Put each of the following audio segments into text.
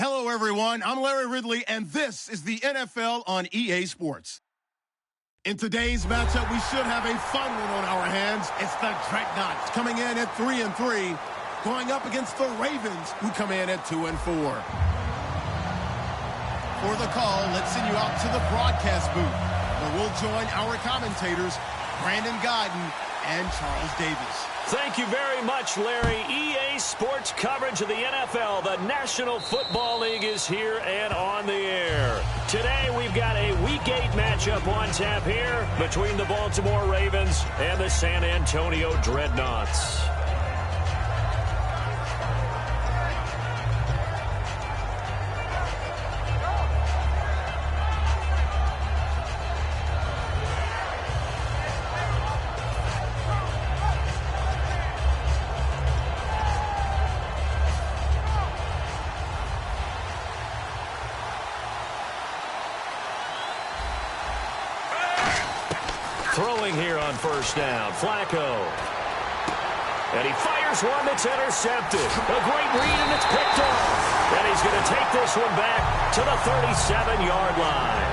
Hello, everyone. I'm Larry Ridley, and this is the NFL on EA Sports. In today's matchup, we should have a fun one on our hands. It's the Dreadnoughts coming in at 3-3, going up against the Ravens, who come in at 2-4. For the call, let's send you out to the broadcast booth, where we'll join our commentators, Brandon Godden and Charles Davis. Thank you very much, Larry. EA Sports coverage of the NFL. The National Football League is here and on the air. Today, we've got a Week 8 matchup on tap here between the Baltimore Ravens and the San Antonio Dreadnoughts. Throwing here on first down, Flacco. And he fires one that's intercepted. A great read, and it's picked off. And he's going to take this one back to the 37-yard line.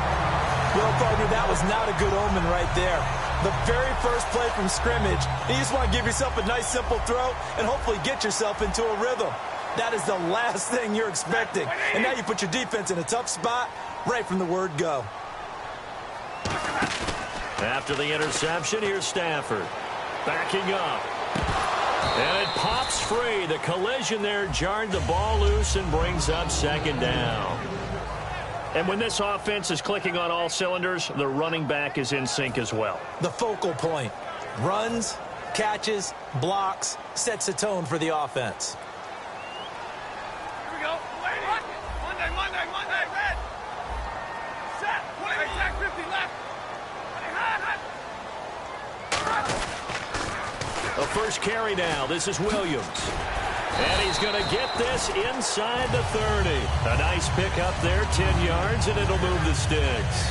Well, partner, that was not a good omen right there. The very first play from scrimmage, you just want to give yourself a nice, simple throw and hopefully get yourself into a rhythm. That is the last thing you're expecting. And now you put your defense in a tough spot right from the word go. After the interception, here's Stafford. Backing up. And it pops free. The collision there jarred the ball loose and brings up second down. And when this offense is clicking on all cylinders, the running back is in sync as well. The focal point. Runs, catches, blocks, sets the tone for the offense. Here we go. Monday. Red. Set. Attack 50 left. The first carry now. This is Williams. And he's going to get this inside the 30. A nice pick up there, 10 yards, and it'll move the sticks.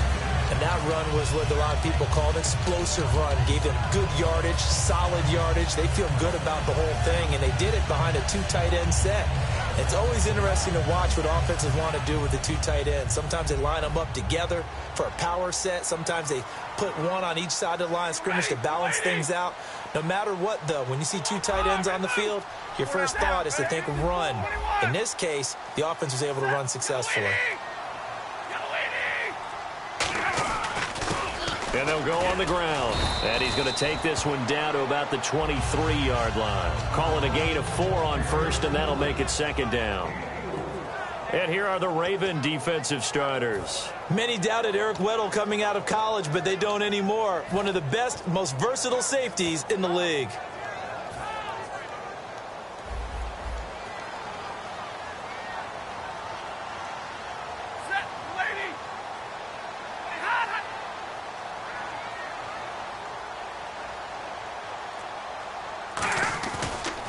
And that run was what a lot of people call an explosive run. Gave them good yardage, solid yardage. They feel good about the whole thing, and they did it behind a two tight end set. It's always interesting to watch what offenses want to do with the two tight ends. Sometimes they line them up together for a power set. Sometimes they put one on each side of the line of scrimmage to balance things out. No matter what, though, when you see two tight ends on the field, your first thought is to think run. In this case, the offense was able to run successfully. And they'll go on the ground. And he's going to take this one down to about the 23-yard line. Calling a gain of 4 on first, and that'll make it second down. And here are the Raven defensive starters. Many doubted Eric Weddle coming out of college, but they don't anymore. One of the best, most versatile safeties in the league.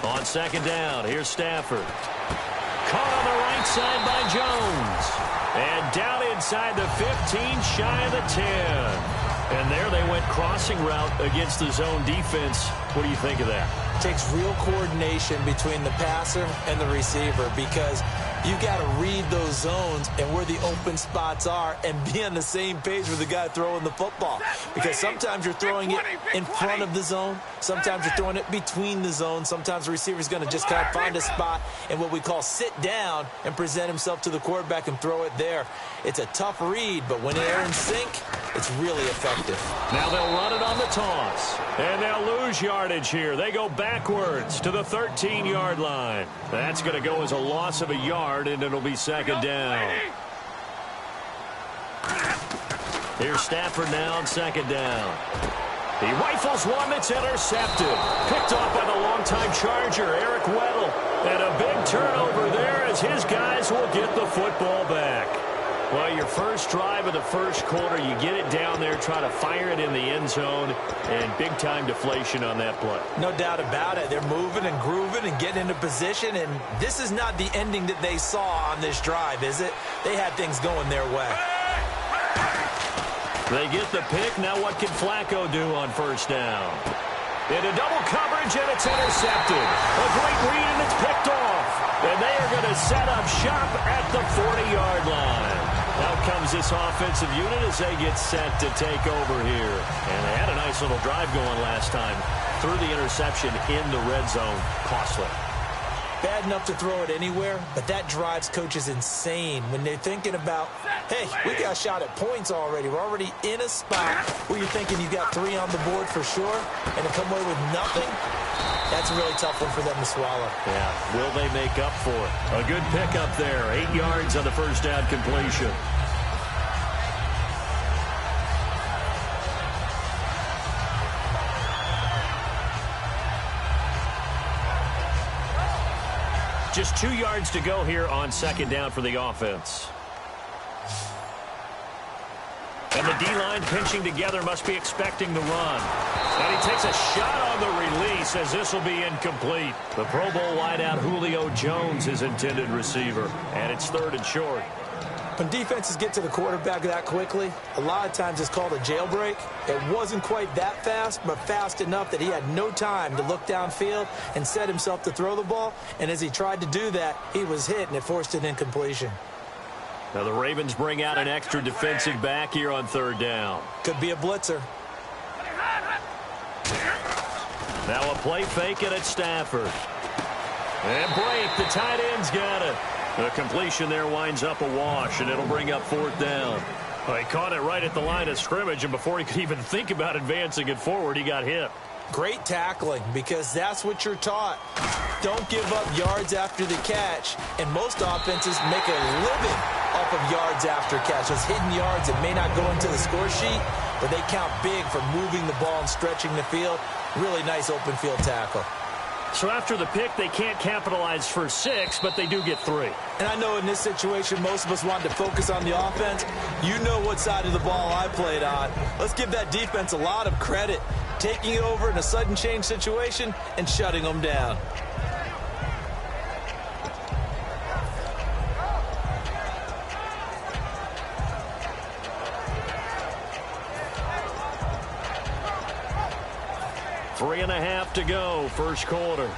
On second down, here's Stafford. Caught on the right side by Jones. And down inside the 15, shy of the 10. And there they went crossing route against the zone defense. What do you think of that? Takes real coordination between the passer and the receiver, because you've got to read those zones and where the open spots are and be on the same page with the guy throwing the football. Because sometimes you're throwing it in front of the zone. Sometimes you're throwing it between the zones. Sometimes the receiver's going to just kind of find a spot and what we call sit down and present himself to the quarterback and throw it there. It's a tough read, but when they're in sync, it's really effective. Now they'll run it on the toss. And they'll lose yardage here. They go backwards to the 13-yard line. That's going to go as a loss of a yard, and it'll be second down. Here's Stafford now on second down. He rifles one that's intercepted. Picked off by the longtime Charger, Eric Weddle. And a big turnover there as his guys will get the football back. Well, your first drive of the first quarter, you get it down there, try to fire it in the end zone, and big-time deflation on that play. No doubt about it. They're moving and grooving and getting into position, and this is not the ending that they saw on this drive, is it? They had things going their way. They get the pick. Now what can Flacco do on first down? Into double coverage, and it's intercepted. A great read, and it's picked off. And they are going to set up shop at the 40-yard line. Out comes this offensive unit as they get set to take over here. And they had a nice little drive going last time. Threw the interception in the red zone. Costly. Bad enough to throw it anywhere, but that drives coaches insane when they're thinking about, hey, we got a shot at points already. We're already in a spot where you're thinking you got 3 on the board for sure, and to come away with nothing, that's a really tough one for them to swallow. Yeah, will they make up for it? A good pickup there. 8 yards on the first down completion. Just 2 yards to go here on second down for the offense. And the D-line pinching together, must be expecting the run. And he takes a shot on the release as this will be incomplete. The Pro Bowl wideout Julio Jones, his intended receiver. And it's 3rd and short. When defenses get to the quarterback that quickly, a lot of times it's called a jailbreak. It wasn't quite that fast, but fast enough that he had no time to look downfield and set himself to throw the ball. And as he tried to do that, he was hit, and it forced an incompletion. Now the Ravens bring out an extra defensive back here on 3rd down. Could be a blitzer. Now a play fake it at Stafford. And break, the tight end's got it. The completion there winds up a wash, and it'll bring up 4th down. Well, he caught it right at the line of scrimmage, and before he could even think about advancing it forward, he got hit. Great tackling, because that's what you're taught. Don't give up yards after the catch, and most offenses make a living off of yards after catch. Those hidden yards that may not go into the score sheet, but they count big for moving the ball and stretching the field. Really nice open field tackle. So after the pick, they can't capitalize for 6, but they do get 3. And I know in this situation, most of us wanted to focus on the offense. You know what side of the ball I played on. Let's give that defense a lot of credit, taking it over in a sudden change situation and shutting them down. Three and a half to go, first quarter.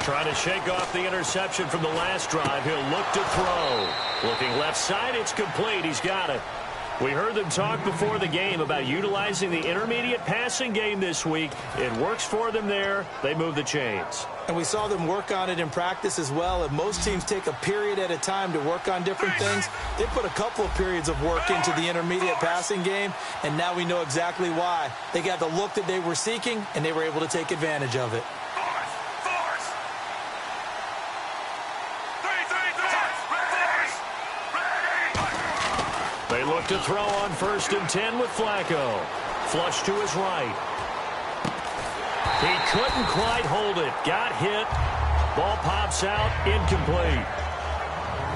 Trying to shake off the interception from the last drive. He'll look to throw. Looking left side, it's complete. He's got it. We heard them talk before the game about utilizing the intermediate passing game this week. It works for them there. They move the chains. And we saw them work on it in practice as well. And most teams take a period at a time to work on different things. They put a couple of periods of work into the intermediate passing game, and now we know exactly why. They got the look that they were seeking, and they were able to take advantage of it. They look to throw on 1st and 10 with Flacco. Flush to his right. He couldn't quite hold it. Got hit. Ball pops out. Incomplete.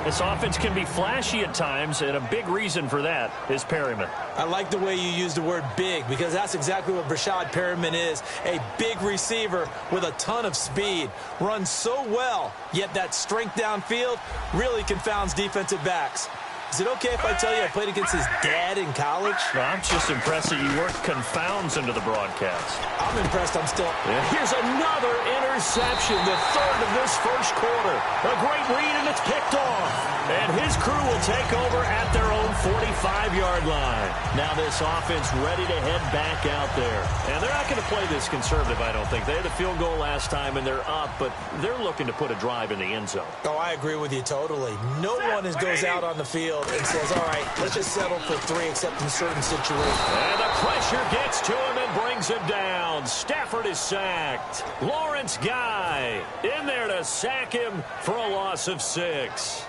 This offense can be flashy at times, and a big reason for that is Perryman. I like the way you use the word big, because that's exactly what Brashad Perryman is. A big receiver with a ton of speed. Runs so well, yet that strength downfield really confounds defensive backs. Is it okay if I tell you I played against his dad in college? No, I'm just impressed that you worked confounds into the broadcast. I'm impressed I'm still... Yeah. Here's another interception, the 3rd of this first quarter. A great read, and it's picked off. And his crew will take over at their own 45-yard line. Now this offense ready to head back out there. And they're not going to play this conservative, I don't think. They had the field goal last time, and they're up, but they're looking to put a drive in the end zone. Oh, I agree with you totally. No one goes out on the field and says, all right, let's just settle for 3 except in certain situations. And the pressure gets to him and brings him down. Stafford is sacked. Lawrence Guy in there to sack him for a loss of 6.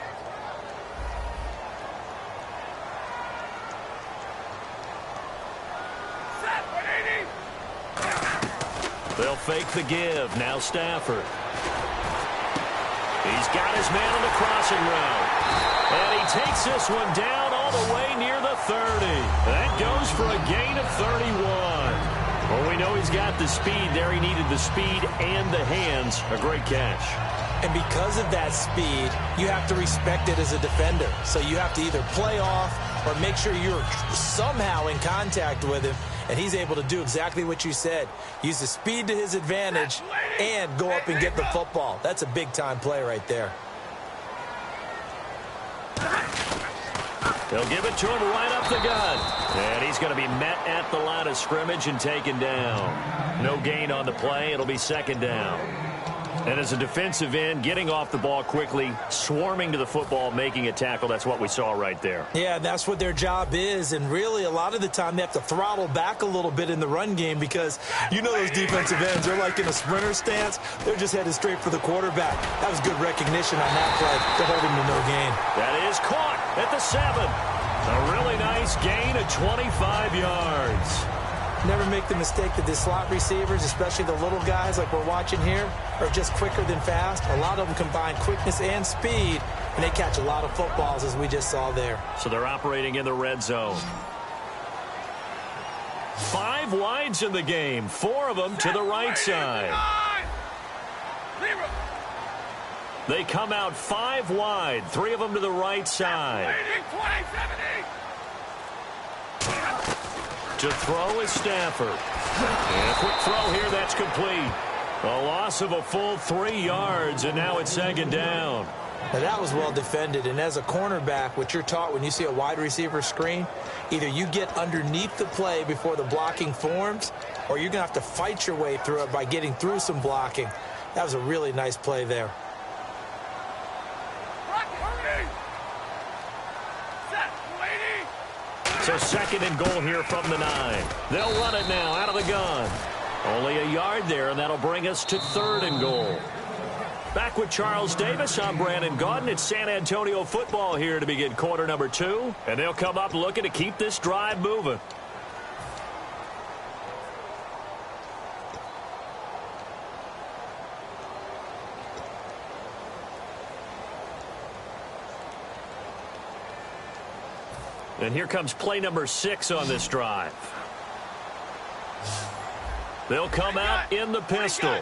They'll fake the give. Now Stafford. He's got his man on the crossing route. And he takes this one down all the way near the 30. That goes for a gain of 31. Well, we know he's got the speed there. He needed the speed and the hands. A great catch. And because of that speed, you have to respect it as a defender. So you have to either play off or make sure you're somehow in contact with him. And he's able to do exactly what you said. Use the speed to his advantage and go up and get the football. That's a big-time play right there. They'll give it to him right up the gut. And he's going to be met at the line of scrimmage and taken down. No gain on the play. It'll be second down. And as a defensive end, getting off the ball quickly, swarming to the football, making a tackle, that's what we saw right there. Yeah, that's what their job is. And really, a lot of the time, they have to throttle back a little bit in the run game because you know those defensive ends, they're like in a sprinter stance. They're just headed straight for the quarterback. That was good recognition on that play to hold him to no gain. That is caught at the 7. A really nice gain of 25 yards. Never make the mistake that the slot receivers, especially the little guys like we're watching here, are just quicker than fast. A lot of them combine quickness and speed, and they catch a lot of footballs, as we just saw there. So they're operating in the red zone. 5 wides in the game, 4 of them to the right side. They come out 5 wide, 3 of them to the right side. To throw is Stafford. And a quick throw here, that's complete. A loss of a full 3 yards, and now it's second down. Now, that was well defended, and as a cornerback, what you're taught when you see a wide receiver screen, either you get underneath the play before the blocking forms, or you're going to have to fight your way through it by getting through some blocking. That was a really nice play there. So second and goal here from the 9. They'll run it now out of the gun. Only a yard there, and that'll bring us to 3rd and goal. Back with Charles Davis, I'm Brandon Gaudin. It's San Antonio football here to begin quarter number 2. And they'll come up looking to keep this drive moving. And here comes play number 6 on this drive. They'll come out in the pistol.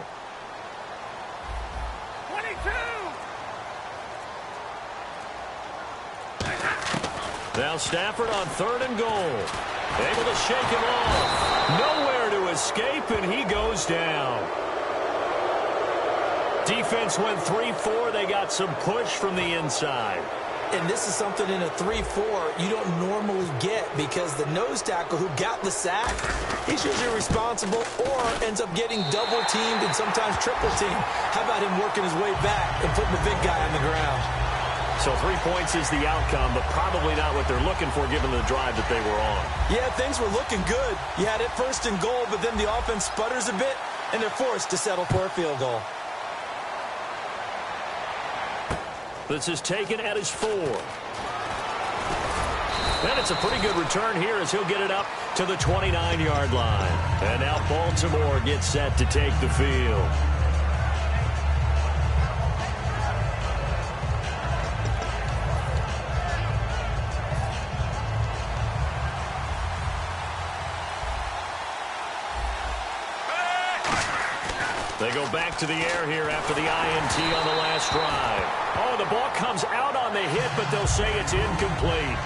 22. Now Stafford on 3rd and goal. Able to shake him off. Nowhere to escape, and he goes down. Defense went 3-4. They got some push from the inside. And this is something in a 3-4 you don't normally get because the nose tackle who got the sack, he's usually responsible or ends up getting double-teamed and sometimes triple-teamed. How about him working his way back and putting the big guy on the ground? So 3 points is the outcome, but probably not what they're looking for given the drive that they were on. Yeah, things were looking good. You had it 1st and goal, but then the offense sputters a bit, and they're forced to settle for a field goal. This is taken at his 4. And it's a pretty good return here as he'll get it up to the 29-yard line. And now Baltimore gets set to take the field. They go back to the air here after the INT on the last drive. Oh, the ball comes out on the hit, but they'll say it's incomplete.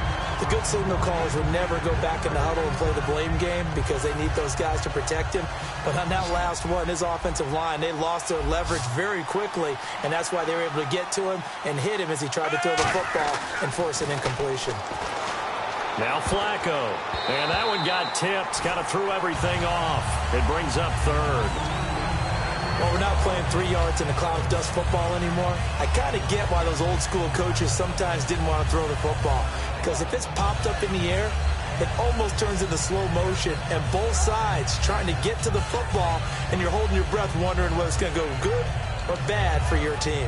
The good signal callers would never go back in the huddle and play the blame game because they need those guys to protect him. But on that last one, his offensive line, they lost their leverage very quickly, and that's why they were able to get to him and hit him as he tried to throw the football and force an incompletion. Now Flacco. And that one got tipped, kind of threw everything off. It brings up 3rd. Well, we're not playing 3 yards in a cloud of dust football anymore. I kind of get why those old school coaches sometimes didn't want to throw the football. Because if it's popped up in the air, it almost turns into slow motion. And both sides trying to get to the football, and you're holding your breath wondering whether it's going to go good or bad for your team.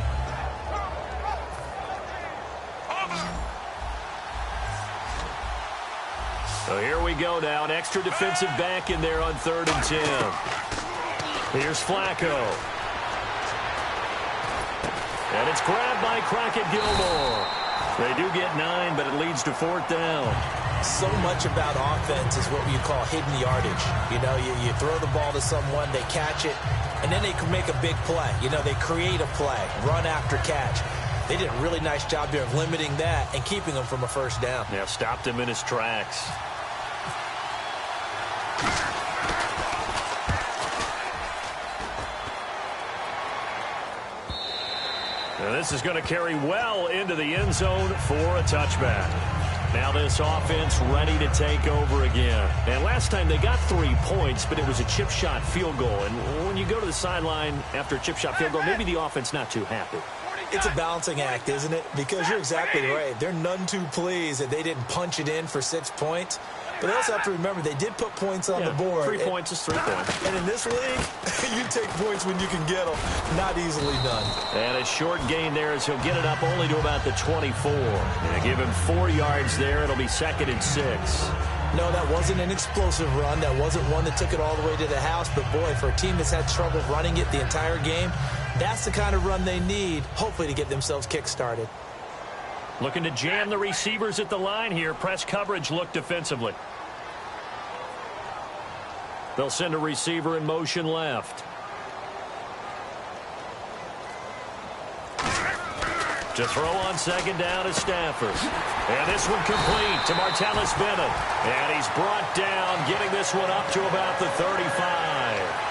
So here we go now. An extra defensive back in there on 3rd and 10. Here's Flacco. And it's grabbed by Crockett Gilmore. They do get 9, but it leads to 4th down. So much about offense is what you call hidden yardage. You know, you throw the ball to someone, they catch it, and then they can make a big play. You know, they create a play, run after catch. They did a really nice job there of limiting that and keeping him from a 1st down. Yeah, stopped him in his tracks. And this is going to carry well into the end zone for a touchback. Now this offense ready to take over again. And last time they got 3 points, but it was a chip shot field goal. And when you go to the sideline after a chip shot field goal, maybe the offense not too happy. It's a balancing act, isn't it? Because you're exactly right. They're none too pleased that they didn't punch it in for 6 points. But they also have to remember they did put points on the board. 3 points is 3 points. And in this league, you take points when you can get them. Not easily done. And a short gain there as he'll get it up only to about the 24. And give him 4 yards there. It'll be 2nd and 6. No, that wasn't an explosive run. That wasn't one that took it all the way to the house. But, boy, for a team that's had trouble running it the entire game, that's the kind of run they need, hopefully, to get themselves kick-started. Looking to jam the receivers at the line here. Press coverage look defensively. They'll send a receiver in motion left. To throw on 2nd down is Stafford. And this one complete to Martellus Bennett. And he's brought down, getting this one up to about the 35.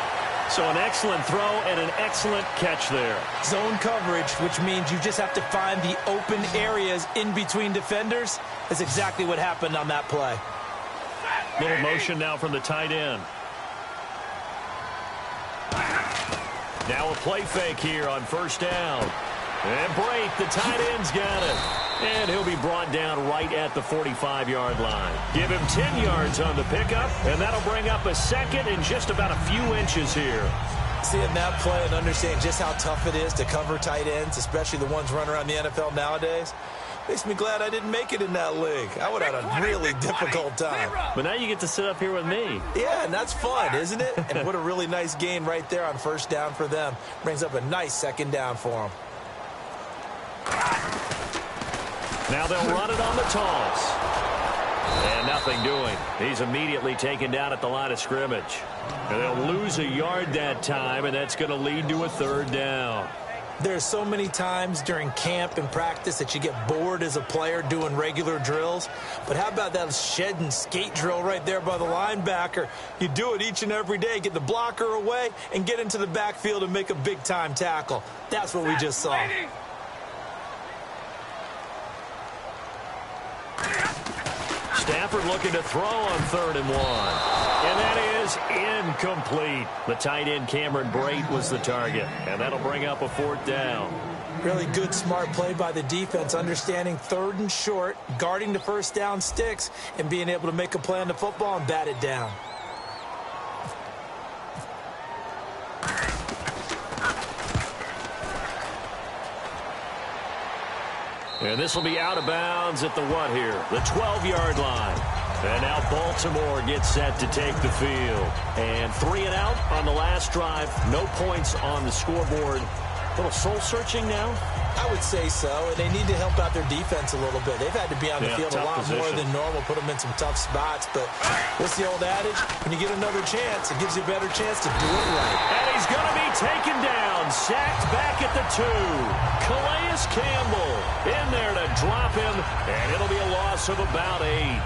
So an excellent throw and an excellent catch there. Zone coverage, which means you just have to find the open areas in between defenders. That's exactly what happened on that play. Little motion now from the tight end. Now a play fake here on 1st down. And Brate, the tight end's got it. And he'll be brought down right at the 45-yard line. Give him 10 yards on the pickup, and that'll bring up a 2nd and just about a few inches here. Seeing that play and understanding just how tough it is to cover tight ends, especially the ones running around the NFL nowadays, makes me glad I didn't make it in that league. I would have had a really difficult time. But now you get to sit up here with me. Yeah, and that's fun, isn't it? And what a really nice gain right there on 1st down for them. Brings up a nice 2nd down for them. Now they'll run it on the toss. And nothing doing. He's immediately taken down at the line of scrimmage. And they'll lose a yard that time, and that's going to lead to a 3rd down. There's so many times during camp and practice that you get bored as a player doing regular drills. But how about that shed and skate drill right there by the linebacker? You do it each and every day. Get the blocker away and get into the backfield and make a big-time tackle. That's what we just saw. Stafford looking to throw on 3rd and 1. And that is incomplete. The tight end Cameron Brate was the target. And that'll bring up a 4th down. Really good, smart play by the defense, understanding 3rd and short, guarding the 1st down sticks, and being able to make a play on the football and bat it down. And this will be out of bounds at the what here? The 12-yard line. And now Baltimore gets set to take the field. And 3 and out on the last drive. No points on the scoreboard. A little soul-searching now? I would say so, and they need to help out their defense a little bit. They've had to be on the field a lot more than normal, put them in some tough spots. But what's the old adage? When you get another chance, it gives you a better chance to do it right. And he's going to be taken down, sacked back at the 2. Calais Campbell in there to drop him, and it'll be a loss of about 8.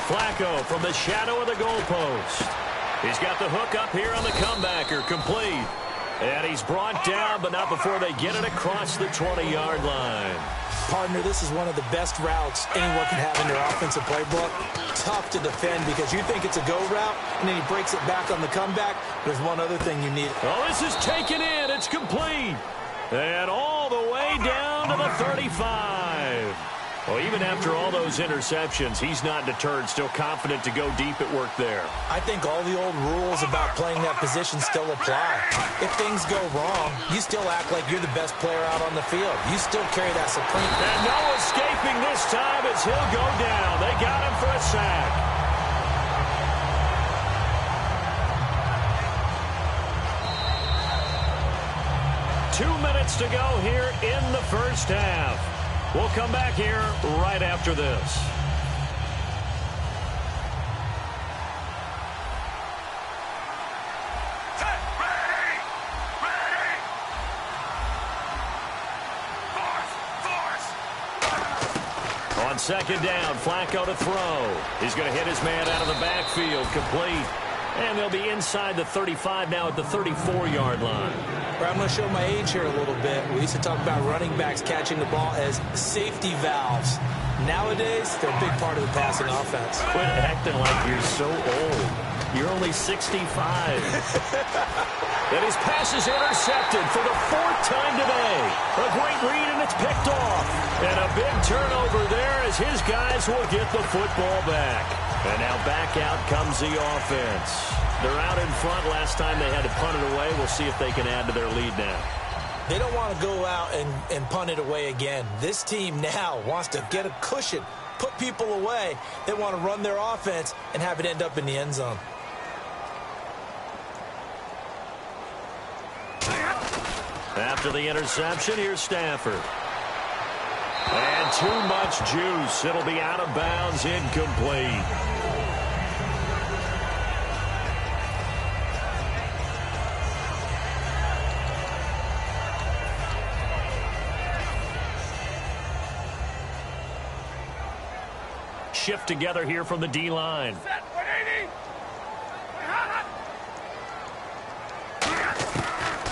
Flacco from the shadow of the goalpost. He's got the hook up here on the comebacker, complete. And he's brought down, but not before they get it across the 20-yard line. Partner, this is one of the best routes anyone can have in their offensive playbook. Tough to defend because you think it's a go route, and then he breaks it back on the comeback. There's one other thing you need. Oh, this is taken in. It's complete. And all the way down to the 35. Well, even after all those interceptions, he's not deterred, still confident to go deep at work there. I think all the old rules about playing that position still apply. If things go wrong, you still act like you're the best player out on the field. You still carry that supreme. And no escaping this time as he'll go down. They got him for a sack. Two minutes to go here in the first half. We'll come back here right after this. On 2nd down, Flacco to throw. He's going to hit his man out of the backfield, complete. And they'll be inside the 35 now at the 34-yard line. I'm going to show my age here a little bit. We used to talk about running backs catching the ball as safety valves. Nowadays, they're a big part of the passing offense. Quit acting like you're so old. You're only 65. And his pass is intercepted for the 4th time today. A great read, and it's picked off. And a big turnover there as his guys will get the football back. And now back out comes the offense. They're out in front. Last time they had to punt it away. We'll see if they can add to their lead now. They don't want to go out and punt it away again. This team now wants to get a cushion, put people away. They want to run their offense and have it end up in the end zone. After the interception, here's Stafford. And too much juice. It'll be out of bounds, incomplete. Shift together here from the D-line. Set, 180.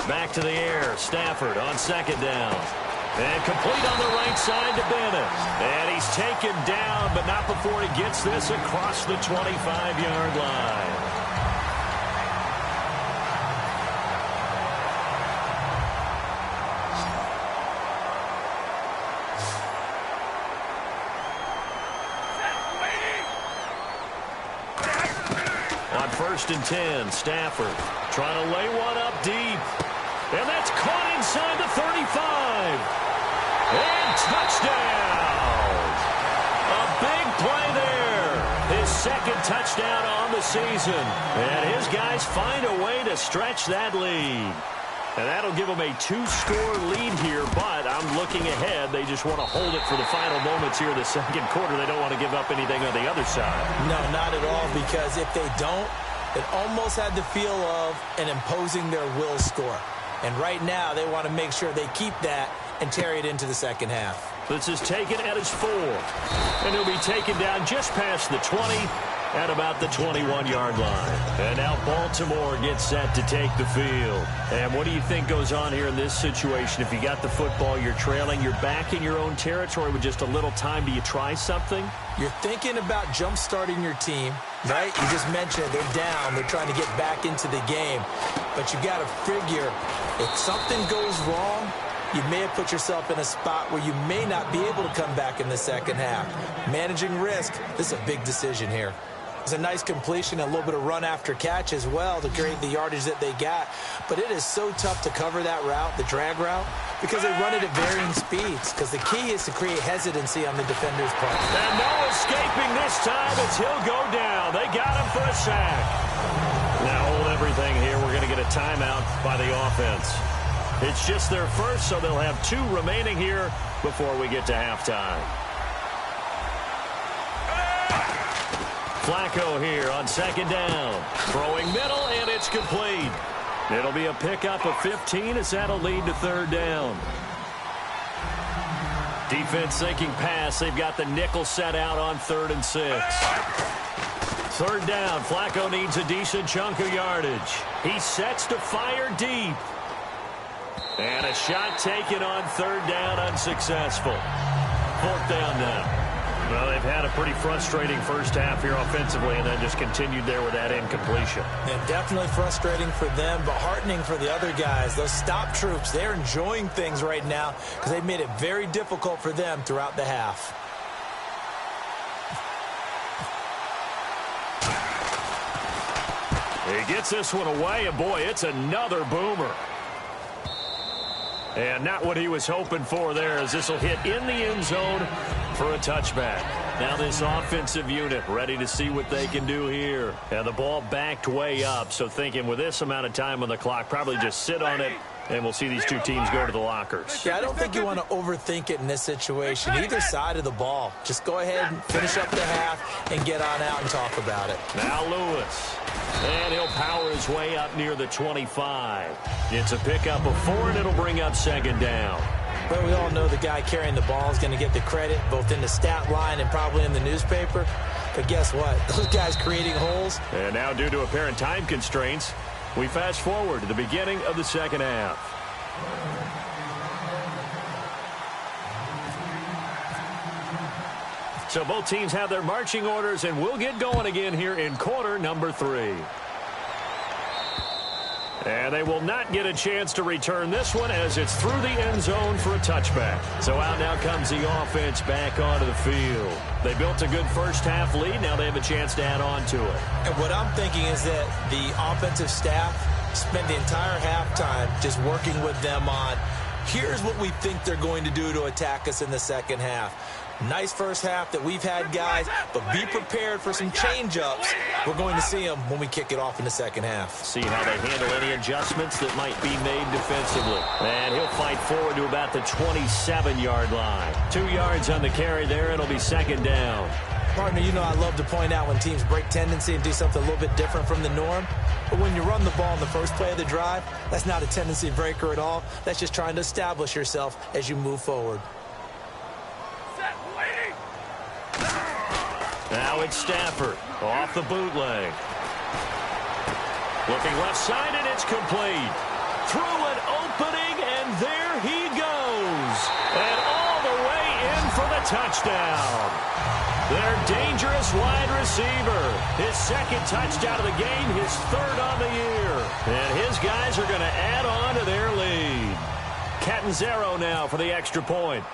Back to the air. Stafford on 2nd down. And complete on the right side to Bennett. And he's taken down, but not before he gets this across the 25-yard line. On 1st and 10, Stafford trying to lay one up deep. And that's caught inside the 35. And touchdown. A big play there. His 2nd touchdown on the season. And his guys find a way to stretch that lead. And that'll give them a 2-score lead here, but I'm looking ahead. They just want to hold it for the final moments here in the 2nd quarter. They don't want to give up anything on the other side. No, not at all, because if they don't, it almost had the feel of an imposing their will score. And right now, they want to make sure they keep that and carry it into the 2nd half. This is taken at his 4. And he'll be taken down just past the 20 at about the 21-yard line. And now Baltimore gets set to take the field. And what do you think goes on here in this situation? If you got the football, you're trailing, you're back in your own territory with just a little time. Do you try something? You're thinking about jump-starting your team, right? You just mentioned it. They're down. They're trying to get back into the game. But you got to figure, if something goes wrong, you may have put yourself in a spot where you may not be able to come back in the 2nd half. Managing risk, this is a big decision here. It's a nice completion, a little bit of run after catch as well to create the yardage that they got. But it is so tough to cover that route, the drag route, because they run it at varying speeds. Because the key is to create hesitancy on the defender's part. And no escaping this time as he'll go down. They got him for a sack. Now hold everything here. We're going to get a timeout by the offense. It's just their first, so they'll have 2 remaining here before we get to halftime. Flacco here on 2nd down. Throwing middle, and it's complete. It'll be a pickup of 15 as that'll lead to 3rd down. Defense thinking pass. They've got the nickel set out on 3rd and 6. 3rd down. Flacco needs a decent chunk of yardage. He sets to fire deep. And a shot taken on 3rd down, unsuccessful. 4th down now. Well, they've had a pretty frustrating first half here offensively and then just continued there with that incompletion. And definitely frustrating for them, but heartening for the other guys. Those stop troops, they're enjoying things right now because they've made it very difficult for them throughout the half. He gets this one away, and boy, it's another boomer. And not what he was hoping for there, as this will hit in the end zone for a touchback. Now this offensive unit ready to see what they can do here. And the ball backed way up, so thinking with this amount of time on the clock, probably just sit on it, and we'll see these 2 teams go to the lockers. Yeah, I don't think you want to overthink it in this situation. Either side of the ball. Just go ahead and finish up the half and get on out and talk about it. Now Lewis. And he'll power his way up near the 25. It's a pickup of 4, and it'll bring up 2nd down. Well, we all know the guy carrying the ball is going to get the credit, both in the stat line and probably in the newspaper. But guess what? Those guys creating holes. And now, due to apparent time constraints, we fast forward to the beginning of the second half. So both teams have their marching orders, and we'll get going again here in quarter number 3. And they will not get a chance to return this one as it's through the end zone for a touchback. So out now comes the offense back onto the field. They built a good first half lead. Now they have a chance to add on to it. And what I'm thinking is that the offensive staff spent the entire halftime just working with them on, here's what we think they're going to do to attack us in the second half. Nice first half that we've had, guys, but be prepared for some change-ups. We're going to see them when we kick it off in the second half. See how they handle any adjustments that might be made defensively. And he'll fight forward to about the 27-yard line. 2 yards on the carry there. It'll be second down. Partner, you know I love to point out when teams break tendency and do something a little bit different from the norm. But when you run the ball in the first play of the drive, that's not a tendency breaker at all. That's just trying to establish yourself as you move forward. Now it's Stafford off the bootleg. Looking left side, and it's complete. Through an opening, and there he goes. And all the way in for the touchdown. Their dangerous wide receiver. His second touchdown of the game, his third on the year. And his guys are going to add on to their lead. Catanzaro now for the extra point.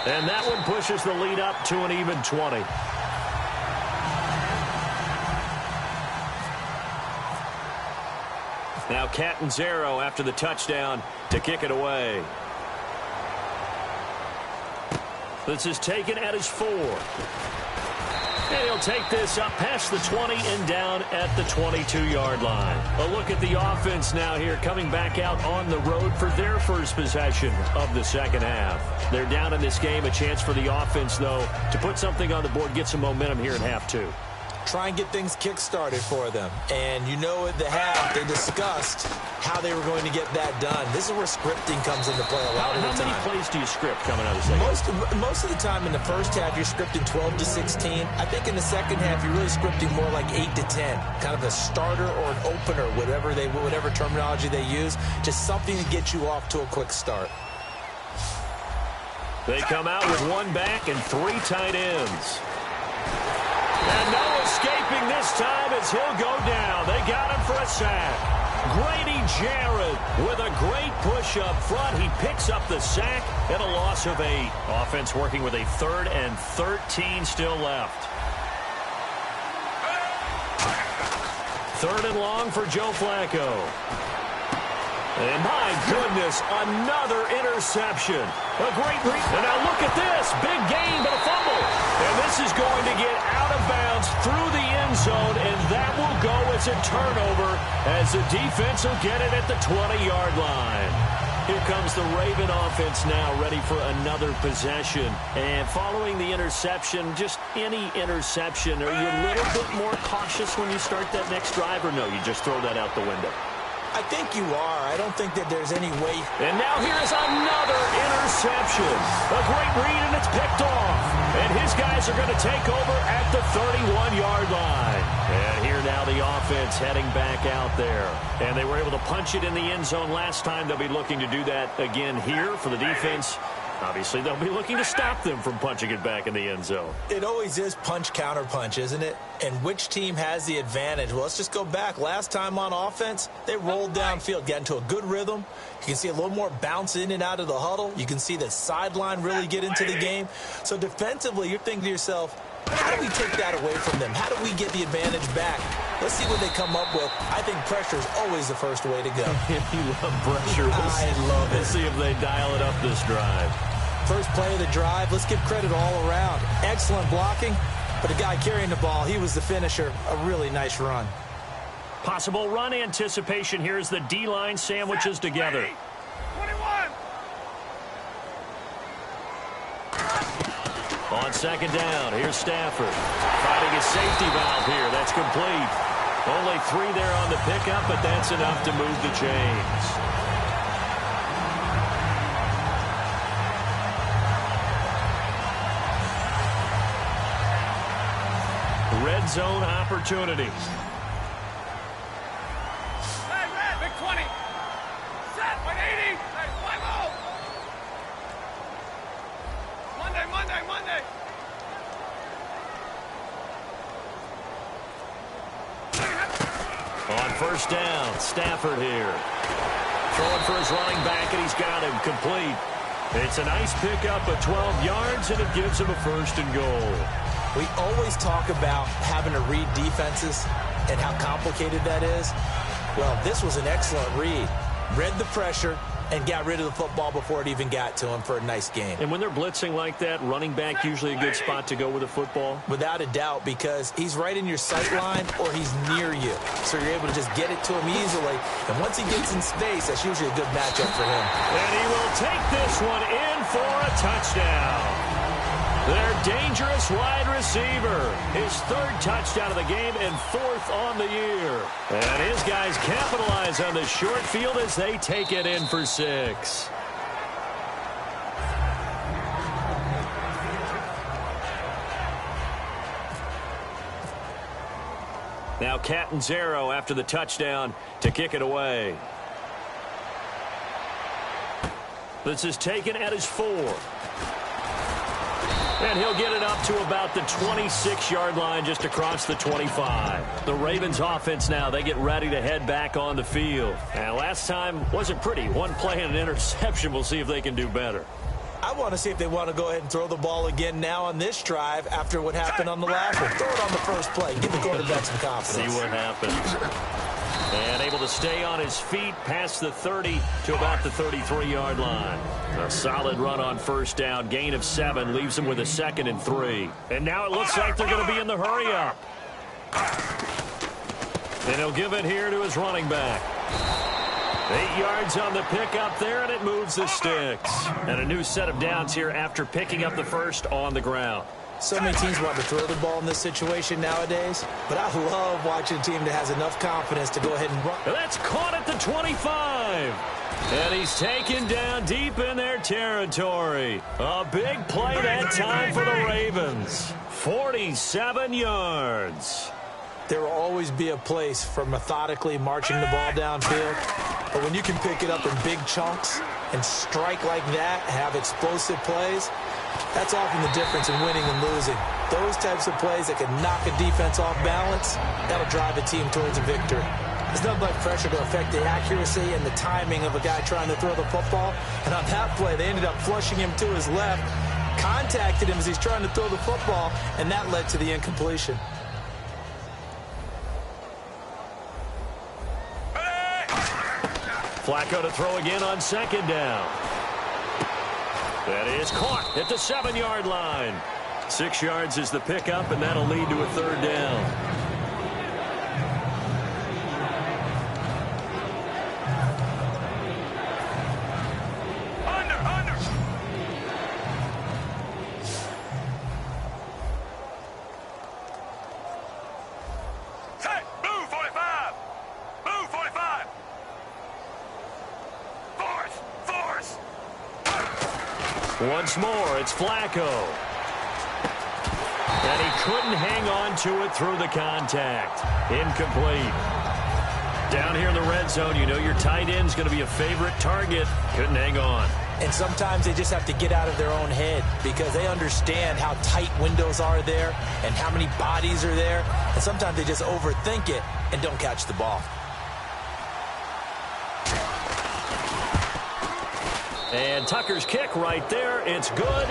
And that one pushes the lead up to an even 20. Now Catanzaro after the touchdown to kick it away. This is taken at his 4. And he'll take this up past the 20 and down at the 22-yard line. A look at the offense now here coming back out on the road for their first possession of the second half. They're down in this game. A chance for the offense, though, to put something on the board, get some momentum here in half 2. Try and get things kick-started for them. And you know at the half, they discussed how they were going to get that done. This is where scripting comes into play a lot of the time. How many plays do you script coming out of the second? Most of the time in the first half, you're scripting 12 to 16. I think in the second half, you're really scripting more like 8 to 10. Kind of a starter or an opener, whatever terminology they use. Just something to get you off to a quick start. They come out with 1 back and 3 tight ends. And no escaping this time as he'll go down. They got him for a sack. Grady Jarrett with a great push up front. He picks up the sack and a loss of 8. Offense working with a 3rd and 13 still left. 3rd and long for Joe Flacco. And my goodness, another interception. A great read. And now look at this. Big gain, but a fumble. And this is going to get out of bounds through the end zone, and that will go as a turnover as the defense will get it at the 20-yard line. Here comes the Raven offense now, ready for another possession. And following the interception, just any interception, are you a little bit more cautious when you start that next drive, or no, you just throw that out the window? I think you are. I don't think that there's any way. And now here's another interception. A great read, and it's picked off. And his guys are going to take over at the 31-yard line. And here now the offense heading back out there. And they were able to punch it in the end zone last time. They'll be looking to do that again here for the defense. Obviously, they'll be looking to stop them from punching it back in the end zone. It always is punch-counter-punch, isn't it? And which team has the advantage? Well, let's just go back. Last time on offense, they rolled downfield, got into a good rhythm. You can see a little more bounce in and out of the huddle. You can see the sideline really get into the game. So defensively, you're thinking to yourself, how do we take that away from them? How do we get the advantage back? Let's see what they come up with. I think pressure is always the first way to go. If you love pressure, I love it. Let's see if they dial it up this drive. First play of the drive, let's give credit all around. Excellent blocking, but the guy carrying the ball, he was the finisher. A really nice run. Possible run anticipation here as the D-line sandwiches together. 21. On second down, here's Stafford. Finding his safety valve here. That's complete. Only 3 there on the pickup, but that's enough to move the chains. red zone opportunity. Hey, red, big 20. Set, 180. Hey, 5-0. Monday. On first down, Stafford here. Throwing for his running back, and he's got him complete. It's a nice pickup of 12 yards, and it gives him a 1st and goal. We always talk about having to read defenses and how complicated that is. Well, this was an excellent read. Read the pressure and got rid of the football before it even got to him for a nice gain. And when they're blitzing like that, running back usually a good spot to go with a football? Without a doubt, because he's right in your sight line or he's near you. So you're able to just get it to him easily. And once he gets in space, that's usually a good matchup for him. And he will take this one in for a touchdown. Their dangerous wide receiver. His 3rd touchdown of the game and 4th on the year. And his guys capitalize on the short field as they take it in for 6. Now Catanzaro after the touchdown to kick it away. This is taken at his 4. And he'll get it up to about the 26-yard line just across the 25. The Ravens offense now, they get ready to head back on the field. And last time wasn't pretty. One play and an interception. We'll see if they can do better. I want to see if they want to go ahead and throw the ball again now on this drive after what happened on the last one. Throw it on the first play. Give the quarterback some confidence. See what happens. And able to stay on his feet past the 30 to about the 33-yard line. A solid run on first down. Gain of 7 leaves him with a 2nd and 3. And now it looks like they're going to be in the hurry-up. And he'll give it here to his running back. 8 yards on the pickup there, and it moves the sticks. And a new set of downs here after picking up the first on the ground. So many teams want to throw the ball in this situation nowadays, but I love watching a team that has enough confidence to go ahead and run. And that's caught at the 25. And he's taken down deep in their territory. A big play that time for the Ravens. 47 yards. There will always be a place for methodically marching the ball downfield, but when you can pick it up in big chunks and strike like that, have explosive plays, that's often the difference in winning and losing. Those types of plays that can knock a defense off balance, that'll drive a team towards a victory. There's nothing like pressure to affect the accuracy and the timing of a guy trying to throw the football. And on that play, they ended up flushing him to his left, contacted him as he's trying to throw the football, and that led to the incompletion. Flacco to throw again on 2nd down. That is caught at the 7-yard line. 6 yards is the pickup, and that'll lead to a 3rd down. Once more, it's Flacco. And he couldn't hang on to it through the contact. Incomplete. Down here in the red zone, you know your tight end's going to be a favorite target. Couldn't hang on. And sometimes they just have to get out of their own head because they understand how tight windows are there and how many bodies are there. And sometimes they just overthink it and don't catch the ball. And Tucker's kick right there. It's good.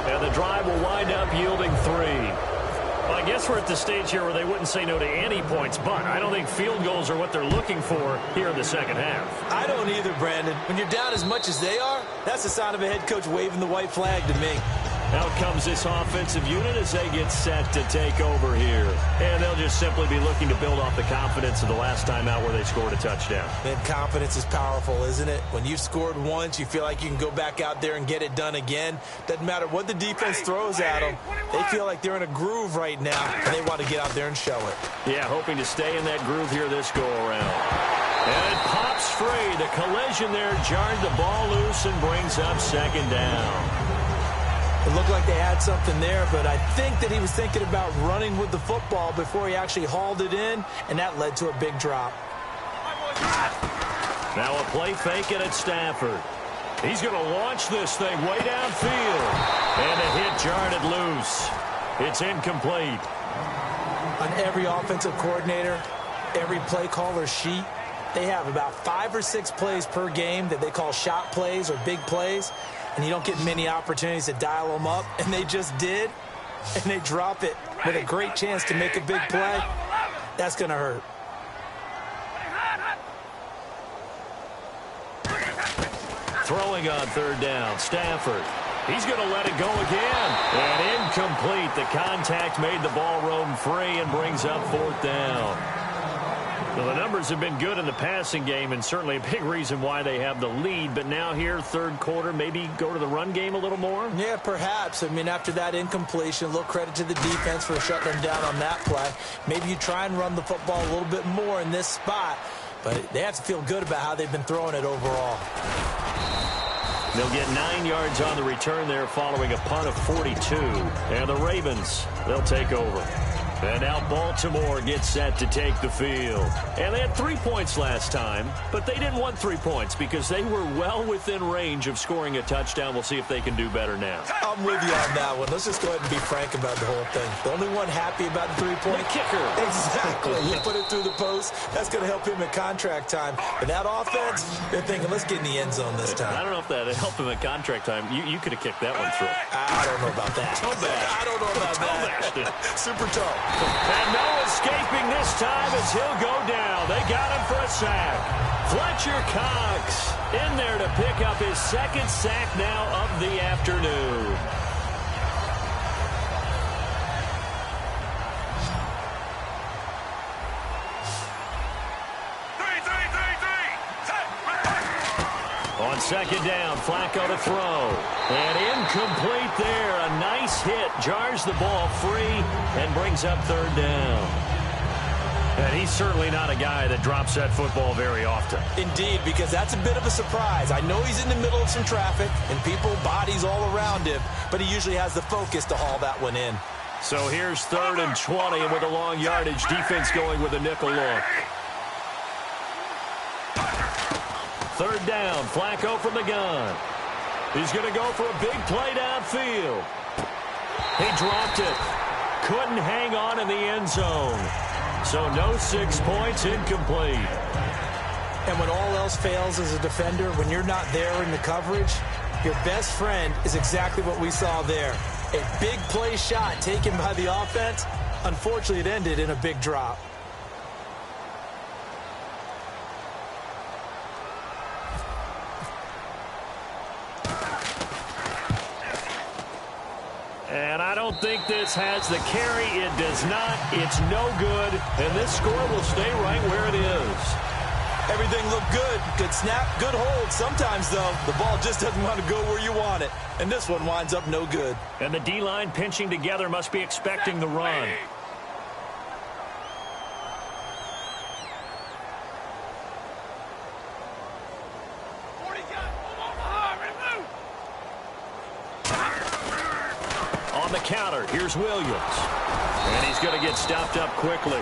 And the drive will wind up yielding 3. Well, I guess we're at the stage here where they wouldn't say no to any points, but I don't think field goals are what they're looking for here in the second half. I don't either, Brandon. When you're down as much as they are, that's the sign of a head coach waving the white flag to me. Out comes this offensive unit as they get set to take over here. And they'll just simply be looking to build off the confidence of the last time out where they scored a touchdown. And confidence is powerful, isn't it? When you've scored once, you feel like you can go back out there and get it done again. Doesn't matter what the defense throws at them. They feel like they're in a groove right now, and they want to get out there and show it. Yeah, hoping to stay in that groove here this go-around. And it pops free. The collision there jarred the ball loose and brings up 2nd down. It looked like they had something there, but I think that he was thinking about running with the football before he actually hauled it in, and that led to a big drop. Now a play fake it at Stafford. He's going to launch this thing way downfield. And a hit jarred it loose. It's incomplete. On every offensive coordinator, every play caller sheet, they have about 5 or 6 plays per game that they call shot plays or big plays, and you don't get many opportunities to dial them up, and they just did, and they drop it with a great chance to make a big play. That's going to hurt. Throwing on third down, Stafford. He's going to let it go again. And incomplete. The contact made the ball roam free and brings up fourth down. Well, the numbers have been good in the passing game and certainly a big reason why they have the lead. But now here, third quarter, maybe go to the run game a little more? Yeah, perhaps. I mean, after that incompletion, a little credit to the defense for shutting them down on that play. Maybe you try and run the football a little bit more in this spot. But they have to feel good about how they've been throwing it overall. They'll get 9 yards on the return there following a punt of 42. And the Ravens, they'll take over. And now Baltimore gets set to take the field. And they had 3 points last time, but they didn't want 3 points because they were well within range of scoring a touchdown. We'll see if they can do better now. I'm with you on that one. Let's just go ahead and be frank about the whole thing. The only one happy about the 3-point kicker. Exactly. You put it through the post. That's going to help him at contract time. But that offense, they're thinking, let's get in the end zone this time. I don't know if that helped him at contract time. You could have kicked that one through. I don't know about that. I don't know about that. Super tall. And no escaping this time as he'll go down. They got him for a sack. Fletcher Cox in there to pick up his second sack now of the afternoon. On second down, Flacco to throw. And incomplete there. A nice hit. Jars the ball free and brings up third down. And he's certainly not a guy that drops that football very often. Indeed, because that's a bit of a surprise. I know he's in the middle of some traffic and people, bodies all around him, but he usually has the focus to haul that one in. So here's 3rd and 20, and with a long yardage, defense going with a nickel look. Third down, Flacco from the gun. He's going to go for a big play downfield. He dropped it. Couldn't hang on in the end zone. So no 6 points, incomplete. And when all else fails as a defender, when you're not there in the coverage, your best friend is exactly what we saw there. A big play shot taken by the offense. Unfortunately, it ended in a big drop. And I don't think this has the carry. It does not. It's no good. And this score will stay right where it is. Everything looked good. Good snap, good hold. Sometimes, though, the ball just doesn't want to go where you want it. And this one winds up no good. And the D-line pinching together must be expecting the run. On the counter, here's Williams. And he's going to get stopped up quickly.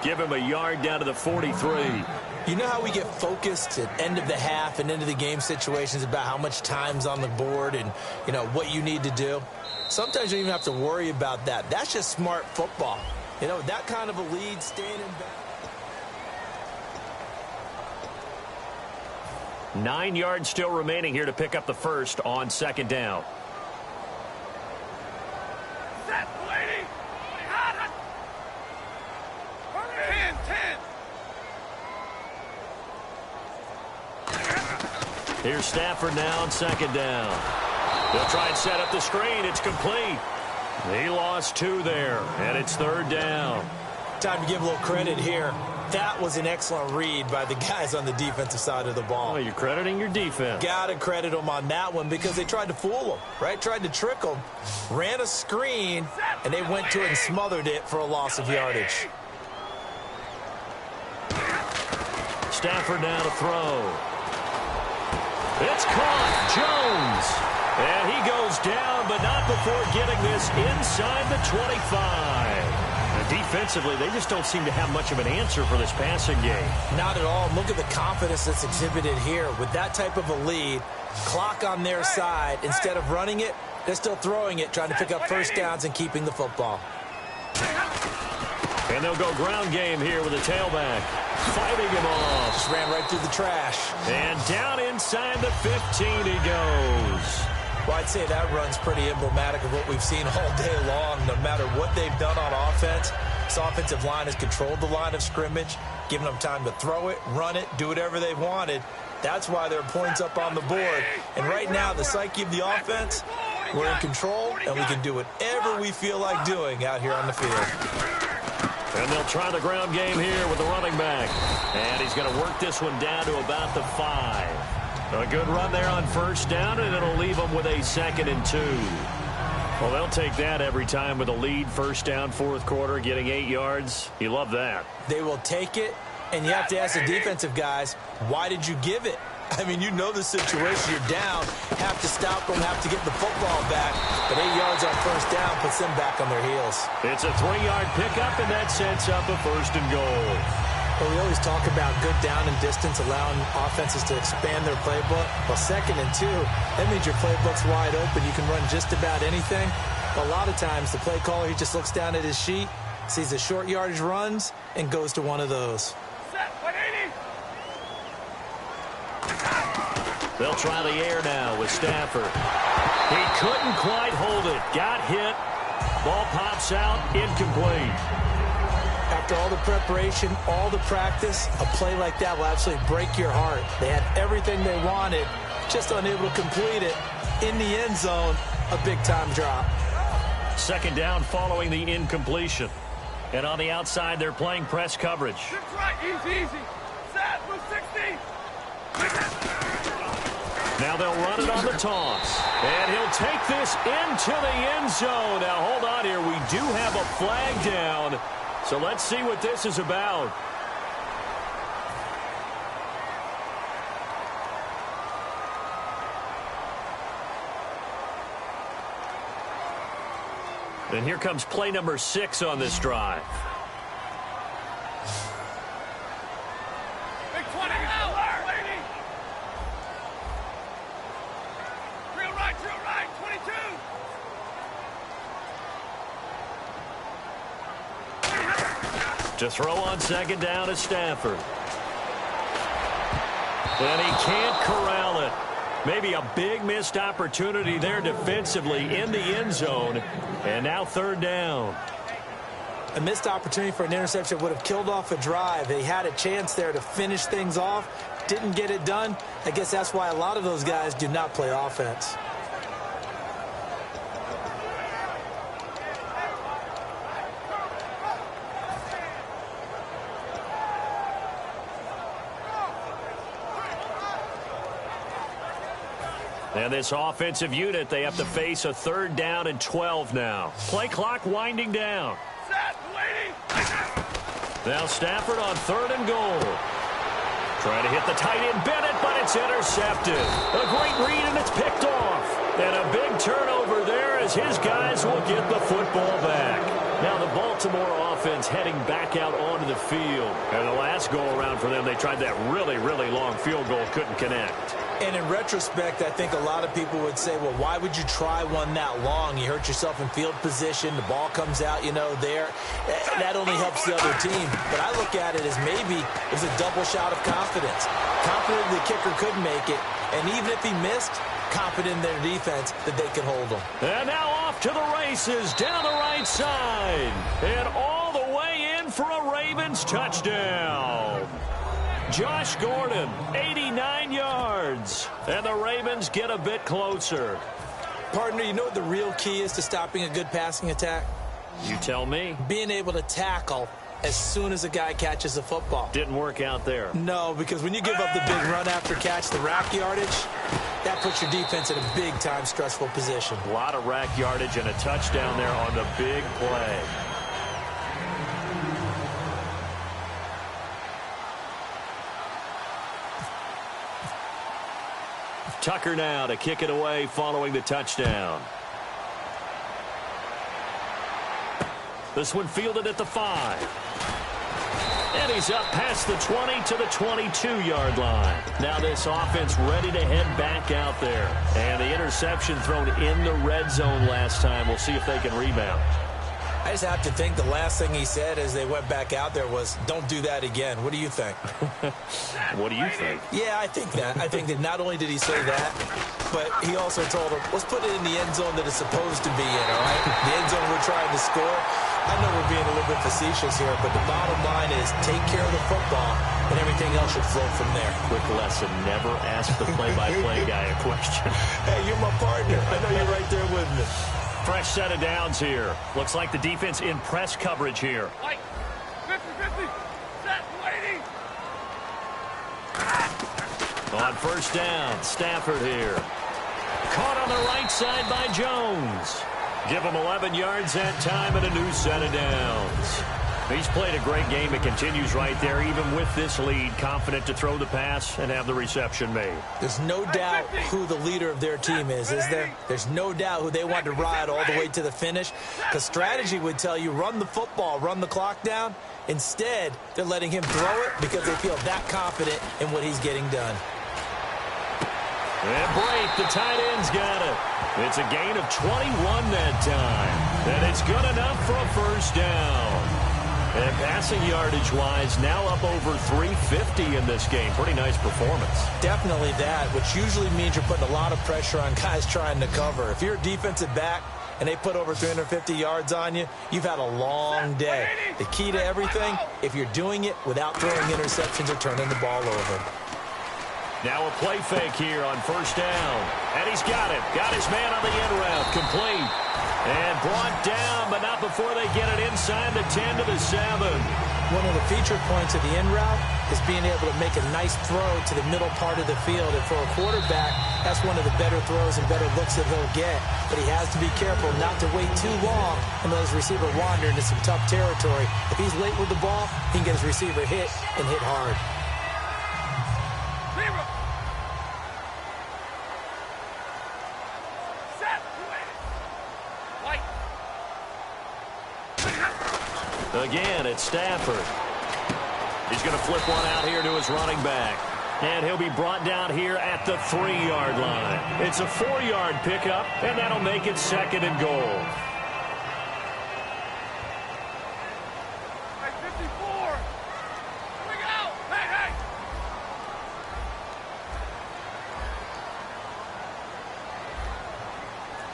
Give him a yard down to the 43. You know how we get focused at end of the half and into the game situations about how much time's on the board and, you know, what you need to do? Sometimes you don't even have to worry about that. That's just smart football. You know, that kind of a lead, staying in back. 9 yards still remaining here to pick up the first on second down. Here's Stafford now on second down. They'll try and set up the screen. It's complete. He lost 2 there, and it's third down. Time to give a little credit here. That was an excellent read by the guys on the defensive side of the ball. Oh, you're crediting your defense. Got to credit them on that one because they tried to fool them, right? Tried to trick them. Ran a screen, and they went to it and smothered it for a loss of yardage. Stafford now to throw. It's caught. Jones. And he goes down, but not before getting this inside the 25. Defensively, they just don't seem to have much of an answer for this passing game. Not at all. Look at the confidence that's exhibited here. With that type of a lead, clock on their side, instead of running it, they're still throwing it, trying to pick up first downs and keeping the football. And they'll go ground game here with a tailback. Fighting him off. Just ran right through the trash. And down inside the 15 he goes. Well, I'd say that run's pretty emblematic of what we've seen all day long. No matter what they've done on offense, this offensive line has controlled the line of scrimmage, given them time to throw it, run it, do whatever they've wanted. That's why there are points up on the board. And right now, the psyche of the offense, we're in control, and we can do whatever we feel like doing out here on the field. And they'll try the ground game here with the running back. And he's going to work this one down to about the 5. A good run there on first down, and it'll leave them with a 2nd and 2. Well, they'll take that every time with a lead, first down, fourth quarter, getting 8 yards. You love that. They will take it, and you have to ask the defensive guys, why did you give it? I mean, you know the situation. You're down, have to stop them, have to get the football back. But 8 yards on first down puts them back on their heels. It's a 3-yard pickup, and that sets up a 1st and goal. Well, we always talk about good down and distance, allowing offenses to expand their playbook. Well, 2nd and 2, that means your playbook's wide open. You can run just about anything. But a lot of times, the play caller, he just looks down at his sheet, sees the short yardage runs, and goes to one of those. Set, 180. They'll try the air now with Stafford. He couldn't quite hold it. Got hit. Ball pops out. Incomplete. After all the preparation, all the practice, a play like that will absolutely break your heart. They had everything they wanted, just unable to complete it. In the end zone, a big-time drop. 2nd down following the incompletion. And on the outside, they're playing press coverage. That's right, easy, easy. Set, move 60. Now they'll run it on the toss. And he'll take this into the end zone. Now, hold on here. We do have a flag down. So let's see what this is about. And here comes play number 6 on this drive. Big 20 out, lady. Real right, 22. To throw on 2nd down is Stafford. And he can't corral it. Maybe a big missed opportunity there defensively in the end zone. And now 3rd down. A missed opportunity for an interception would have killed off a drive. They had a chance there to finish things off. Didn't get it done. I guess that's why a lot of those guys do not play offense. And this offensive unit, they have to face a 3rd down and 12 now. Play clock winding down. Set, lady. Now Stafford on 3rd and goal. Trying to hit the tight end Bennett, but it's intercepted. A great read, and it's picked off. And a big turnover there as his guys will get the football back. Now the Baltimore offense heading back out onto the field. And the last go-around for them, they tried that really, really long field goal, couldn't connect. And in retrospect, I think a lot of people would say, well, why would you try one that long? You hurt yourself in field position. The ball comes out, there. That only helps the other team. But I look at it as maybe it was a double shot of confidence. Confident the kicker could make it. And even if he missed, confident in their defense that they can hold him. And now off to the races down the right side. And all the way in for a Ravens touchdown. Josh Gordon, 89 yards. And the Ravens get a bit closer. Partner, you know what the real key is to stopping a good passing attack? You tell me. Being able to tackle as soon as a guy catches the football. Didn't work out there. No, because when you give up the big run after catch, the rack yardage, that puts your defense in a big-time stressful position. A lot of rack yardage and a touchdown there on the big play. Tucker now to kick it away following the touchdown. This one fielded at the 5. And he's up past the 20 to the 22-yard line. Now this offense ready to head back out there. And the interception thrown in the red zone last time. We'll see if they can rebound. I just have to think the last thing he said as they went back out there was, don't do that again. What do you think? What do you think? Yeah, I think that. I think that not only did he say that, but he also told him, let's put it in the end zone that it's supposed to be in, all right? The end zone we're trying to score. I know we're being a little bit facetious here, but the bottom line is take care of the football, and everything else should flow from there. Quick lesson, never ask the play-by-play guy a question. Hey, you're my partner. I know you're right there with me. Fresh set of downs here. Looks like the defense in press coverage here. Like 50-50. Set, waiting. On first down, Stafford here. Caught on the right side by Jones. Give him 11 yards that time and a new set of downs. He's played a great game. It continues right there, even with this lead. Confident to throw the pass and have the reception made. There's no doubt who the leader of their team is there? There's no doubt who they want to ride all the way to the finish. Because strategy would tell you, run the football, run the clock down. Instead, they're letting him throw it because they feel that confident in what he's getting done. And Blake, the tight end's got it. It's a gain of 21 that time. And it's good enough for a first down. And passing yardage-wise, now up over 350 in this game. Pretty nice performance. Definitely that, which usually means you're putting a lot of pressure on guys trying to cover. If you're a defensive back and they put over 350 yards on you, you've had a long day. The key to everything, if you're doing it without throwing interceptions or turning the ball over. Now a play fake here on first down. And he's got it. Got his man on the end route. Complete. And brought down, but not before they get it inside the 10 to the 7. One of the feature points of the in route is being able to make a nice throw to the middle part of the field. And for a quarterback, that's one of the better throws and better looks that he'll get. But he has to be careful not to wait too long and let his receiver wander into some tough territory. If he's late with the ball, he can get his receiver hit and hit hard. Again, it's Stafford. He's going to flip one out here to his running back. And he'll be brought down here at the 3-yard line. It's a 4-yard pickup, and that'll make it 2nd and goal. Hey, 54. Here we go. Hey.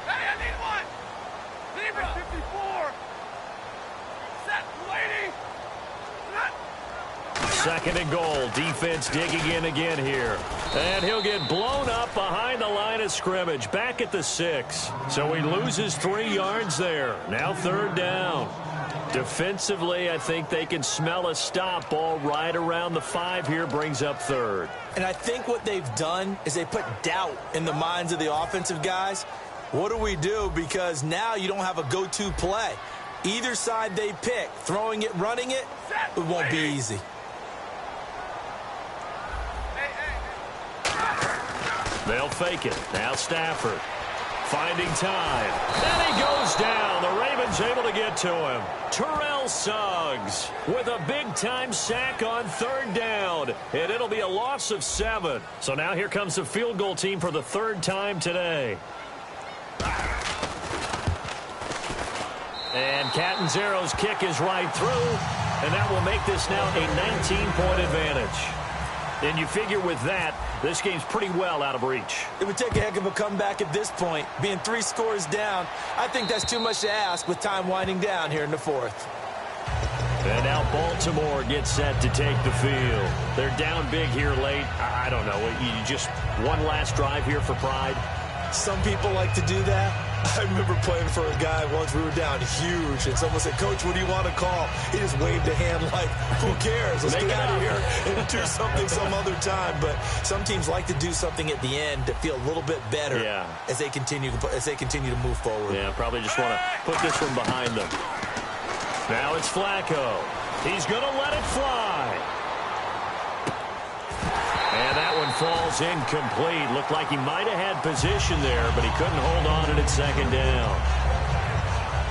Hey, I need one. Zebra. 54. 2nd and goal. Defense digging in again here. And he'll get blown up behind the line of scrimmage. Back at the 6. So he loses 3 yards there. Now 3rd down. Defensively, I think they can smell a stop. Ball right around the 5 here. Brings up 3rd. And I think what they've done is they put doubt in the minds of the offensive guys. What do we do? Because now you don't have a go-to play. Either side they pick, throwing it, running it, it won't be easy. They'll fake it. Now Stafford finding time. And he goes down. The Ravens able to get to him. Terrell Suggs with a big-time sack on 3rd down. And it'll be a loss of 7. So now here comes the field goal team for the 3rd time today. And Catanzaro's kick is right through, and that will make this now a 19-point advantage. And you figure with that, this game's pretty well out of reach. It would take a heck of a comeback at this point. Being 3 scores down, I think that's too much to ask with time winding down here in the 4th. And now Baltimore gets set to take the field. They're down big here late. I don't know. You just one last drive here for pride. Some people like to do that. I remember playing for a guy once. We were down huge, and someone said, "Coach, what do you want to call?" He just waved a hand like, "Who cares? Let's get out of here and do something some other time." But some teams like to do something at the end to feel a little bit better as they continue to move forward. Yeah, probably just want to put this one behind them. Now it's Flacco. He's going to let it fly. And that one falls incomplete. Looked like he might have had position there, but he couldn't hold on to it at second down.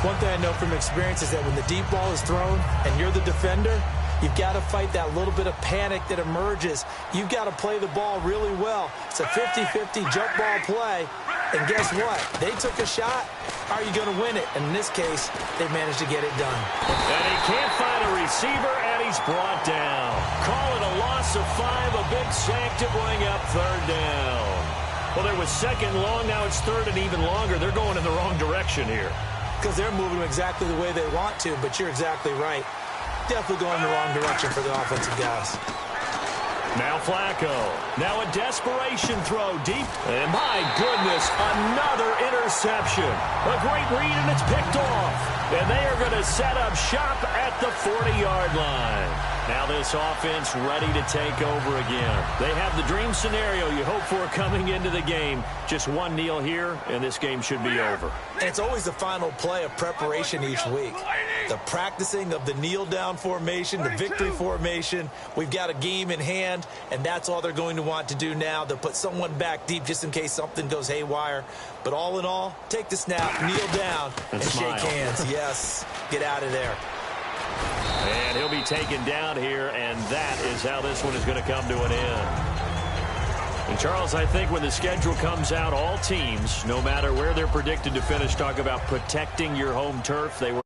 One thing I know from experience is that when the deep ball is thrown and you're the defender, you've got to fight that little bit of panic that emerges. You've got to play the ball really well. It's a 50-50 jump ball play. And guess what? They took a shot. Are you going to win it? And in this case, they managed to get it done. And he can't find a receiver, and he's brought down. Call it a loss of 5, a big sack to bring up third down. Well, there was second long. Now it's third and even longer. They're going in the wrong direction here. Because they're moving exactly the way they want to, but you're exactly right. Definitely going in the wrong direction for the offensive guys. Now Flacco. Now a desperation throw deep. And my goodness, another interception. A great read, and it's picked off. And they are going to set up shop at the 40-yard line. Now this offense ready to take over again. They have the dream scenario you hope for coming into the game. Just one kneel here, and this game should be over. And it's always the final play of preparation each week. The practicing of the kneel-down formation, the victory formation. We've got a game in hand, and that's all they're going to want to do now. They'll put someone back deep just in case something goes haywire. But all in all, take the snap, kneel down, and shake hands. Yes, get out of there. And he'll be taken down here, and that is how this one is going to come to an end. And Charles, I think when the schedule comes out, all teams, no matter where they're predicted to finish, talk about protecting your home turf. They were